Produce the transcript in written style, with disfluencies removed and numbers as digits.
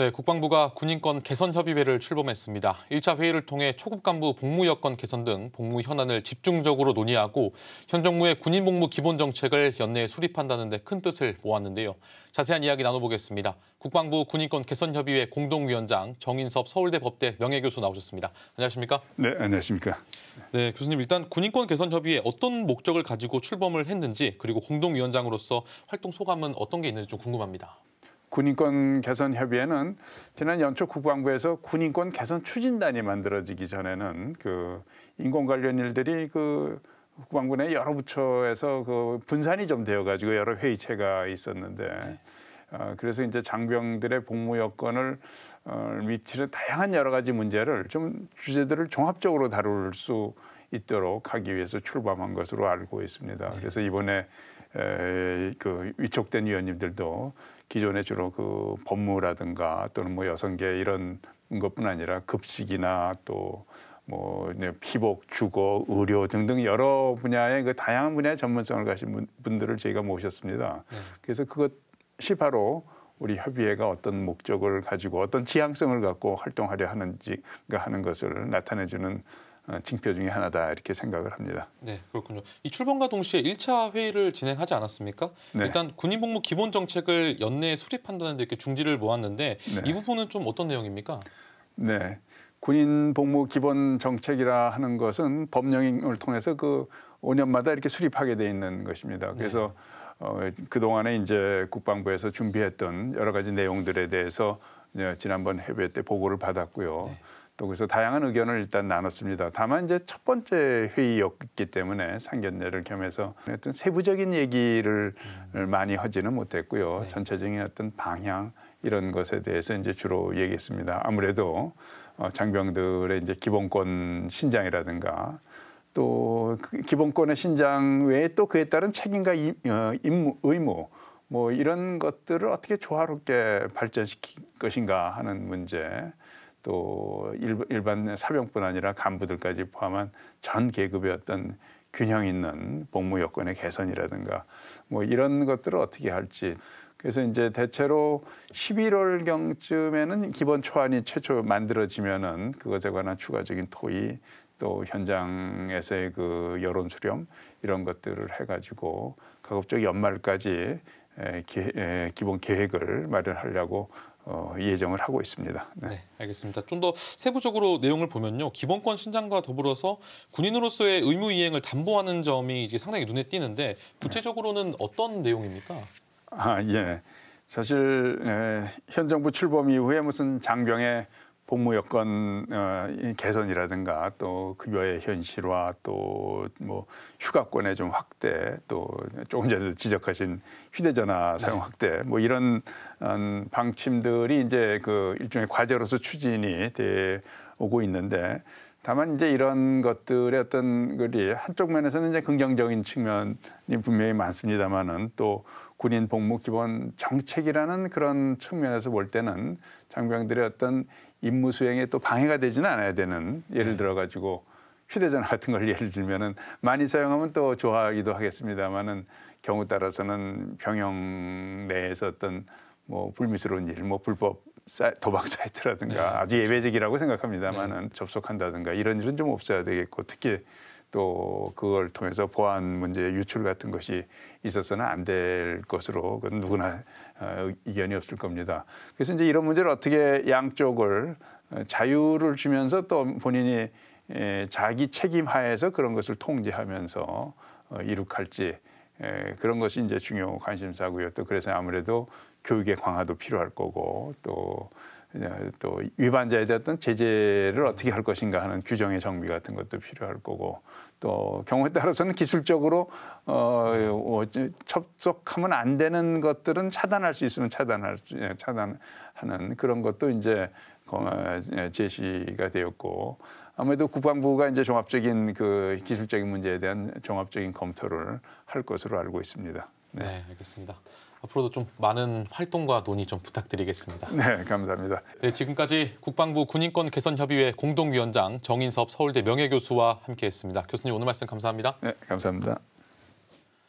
네, 국방부가 군인권 개선협의회를 출범했습니다. 1차 회의를 통해 초급 간부 복무 여건 개선 등 복무 현안을 집중적으로 논의하고 현 정부의 군인 복무 기본 정책을 연내에 수립한다는 데 큰 뜻을 모았는데요. 자세한 이야기 나눠보겠습니다. 국방부 군인권 개선협의회 공동위원장 정인섭 서울대 법대 명예교수 나오셨습니다. 안녕하십니까? 네, 안녕하십니까? 네, 교수님 일단 군인권 개선협의회 어떤 목적을 가지고 출범을 했는지 그리고 공동위원장으로서 활동 소감은 어떤 게 있는지 좀 궁금합니다. 군인권 개선 협의회는 지난 연초 국방부에서 군인권 개선 추진단이 만들어지기 전에는 인권 관련 일들이 국방부 내 여러 부처에서 분산이 좀 되어가지고 여러 회의체가 있었는데 그래서 이제 장병들의 복무 여건을 미치는 다양한 여러 가지 문제를 좀 주제들을 종합적으로 다룰 수 있도록 하기 위해서 출범한 것으로 알고 있습니다. 그래서 이번에 위촉된 위원님들도 기존에 주로 법무라든가 또는 여성계 이런 것뿐 아니라 급식이나 또 피복, 주거, 의료 등등 여러 분야의 다양한 분야의 전문성을 가진 분들을 저희가 모셨습니다. 그래서 그것이 바로 우리 협의회가 어떤 목적을 가지고 어떤 지향성을 갖고 활동하려 하는지가 하는 것을 나타내주는 징표 중에 하나다 이렇게 생각을 합니다. 네, 그렇군요. 이 출범과 동시에 1차 회의를 진행하지 않았습니까? 네. 일단 군인복무 기본 정책을 연내에 수립한다는 데 이렇게 중지를 모았는데 네. 이 부분은 좀 어떤 내용입니까? 네, 군인복무 기본 정책이라 하는 것은 법령을 통해서 5년마다 이렇게 수립하게 돼 있는 것입니다. 그래서 그동안에 이제 국방부에서 준비했던 여러 가지 내용들에 대해서 지난번 협의회 때 보고를 받았고요. 네. 또 그래서 다양한 의견을 일단 나눴습니다. 다만 이제 첫 번째 회의였기 때문에 상견례를 겸해서 어떤 세부적인 얘기를 많이 하지는 못했고요. 네. 전체적인 어떤 방향 이런 것에 대해서 이제 주로 얘기했습니다. 아무래도 장병들의 이제 기본권 신장이라든가 또 기본권의 신장 외에 또 그에 따른 책임과 의무 이런 것들을 어떻게 조화롭게 발전시킬 것인가 하는 문제. 또 일반 사병뿐 아니라 간부들까지 포함한 전 계급의 어떤 균형 있는 복무 여건의 개선이라든가 이런 것들을 어떻게 할지. 그래서 이제 대체로 11월경쯤에는 기본 초안이 최초 만들어지면은 그것에 관한 추가적인 토의 또 현장에서의 여론 수렴 이런 것들을 해가지고 가급적 연말까지 기본 계획을 마련하려고 예정을 하고 있습니다. 네, 알겠습니다. 좀 더 세부적으로 내용을 보면요. 기본권 신장과 더불어서 군인으로서의 의무 이행을 담보하는 점이 이제 상당히 눈에 띄는데 구체적으로는 어떤 내용입니까? 예. 사실 현 정부 출범 이후에 무슨 장병의 복무 여건 개선이라든가 또 급여의 현실화 또 휴가권의 좀 확대 또 조금 전에 지적하신 휴대전화 사용 확대 이런 방침들이 이제 일종의 과제로서 추진이 돼 오고 있는데 다만 이제 이런 것들의 어떤 한쪽 면에서는 이제 긍정적인 측면이 분명히 많습니다만은 또 군인 복무 기본 정책이라는 그런 측면에서 볼 때는 장병들의 어떤 임무 수행에 또 방해가 되지는 않아야 되는 예를 들어 가지고 휴대전화 같은 걸 예를 들면은 많이 사용하면 또 좋아하기도 하겠습니다만은 경우 따라서는 병영 내에서 어떤 불미스러운 일, 불법 도박 사이트라든가 아주 예외적이라고 생각합니다만은 접속한다든가 이런 일은 좀 없어야 되겠고 특히 또 그걸 통해서 보안 문제 유출 같은 것이 있어서는 안 될 것으로 그건 누구나 이견이 없을 겁니다. 그래서 이제 이런 문제를 어떻게 양쪽을 자유를 주면서 또 본인이 자기 책임 하에서 그런 것을 통제하면서 이룩할지 그런 것이 이제 중요 관심사고요. 또 그래서 아무래도 교육의 강화도 필요할 거고 또 위반자에 대한 어떤 제재를 어떻게 할 것인가 하는 규정의 정비 같은 것도 필요할 거고 또 경우에 따라서는 기술적으로 접속하면 안 되는 것들은 차단할 수 있으면 차단하는 그런 것도 이제 제시가 되었고 아무래도 국방부가 이제 종합적인 기술적인 문제에 대한 종합적인 검토를 할 것으로 알고 있습니다. 네, 알겠습니다. 앞으로도 좀 많은 활동과 논의 좀 부탁드리겠습니다. 네, 감사합니다. 네, 지금까지 국방부 군인권 개선협의회 공동위원장 정인섭 서울대 명예교수와 함께했습니다. 교수님 오늘 말씀 감사합니다. 네, 감사합니다.